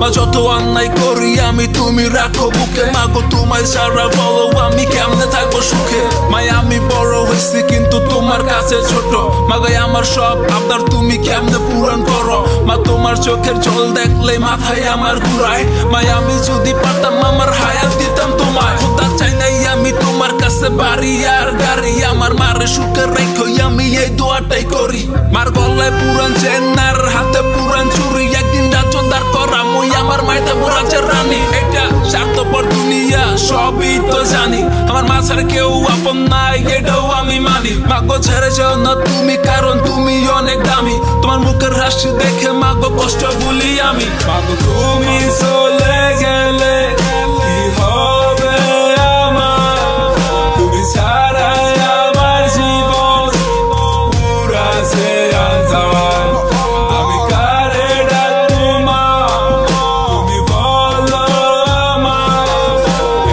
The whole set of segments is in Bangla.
মা যত অন্যায় করি আমি তুমি রাখো বুকে মাগো তোমায় সারা বলো আমি কেমনে থাকবো সুখে মাই আমি বড় হয়েছি কিন্তু তোমার কাছে ছোট মাগাই আমার সব আবদার তুমি কেমনে পূরণ করো মা তোমার চোখের জল দেখলে মাথায় আমার ঘুরায় মাই আমি যদি পারতাম আমার হায়াত দিতাম তোমায় খোদা চাই নাই আমি তোমার কাছে বাড়ি আর গাড়ি আমার মারে সুখে রেখো আমি এই দোয়াটাই করি মার গলায় পুরান চেন আর হাতে পুরান চুরি একদিন রাজ্য দাঁড় করা মই আমার মাইটা বুড়াচ্ছে রানী এটা স্বার্থপর দুনিয়া সবই তো জানি আমার মা ছাড়া কেউ আপন নাই এটাও আমি মানি মাগো ছেড়ে যাও না তুমি কারণ তুমি অনেক দামি তোমার মুখের হাসি দেখে মাগো কষ্ট ভুলি আমি মাগো তুমি চলে গেলে কি হবে আমার তুমি ছাড়া আমার জীবন পুরা ছেড়ে যাওয়া আমি কারে ডাকবো মা তুমি বলো আমার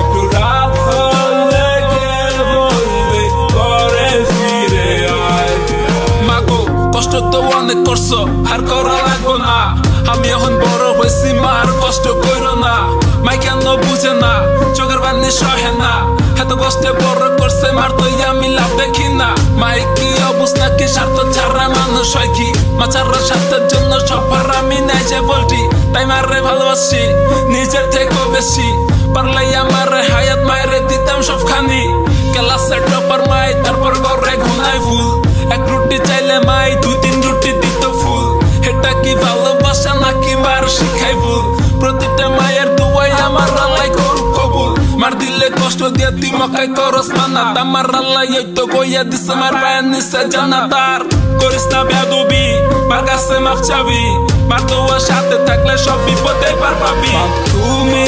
একটু রাত হলে কে বলবে ঘরে ফিরে আয় মাগো কষ্ট তো অনেক করছো আর করা লাগবো না আমি এখন বড় হয়েছি মার কষ্ট করো না মাই কেন বুঝে না চোখের বানি সহে না এত কষ্টে বড় করছে মার তো আমি লাভ দেখি না মাই কি অবস্থা কি স্বার্থ ছাড়া মানুষ হয় কি মা ছাড়া স্বার্থের জন্য সবার আমি নাই যে বলটি তাই মারে ভালোবাসি নিজের থেকেও বেশি পারলে আমার হায়াত মায়ের দিতাম সবখানি ক্লাসে টপার মাই তারপর ঘরে ঘুমাই ফুল এক রুটি চাইলে মাই 2-3 রুটি দিত ফুল এটা কি ভালোবাসা নাকি মার শিখাই ভুল প্রতিটা মায়ের দোয়াই আমার আল্লাহ করুক কবুল মার দিলে কষ্ট দিয়ে তুই মকাই করস মানা আমার আল্লাহ এই তো কইয়া দিছে মার পায়ের নিচে জান্নাতার করিস না বেয়াদবি মার কাছে মাফ চাবি মার দোয়া সাথে থাকলে সব বিপদে পার পাবি তুমি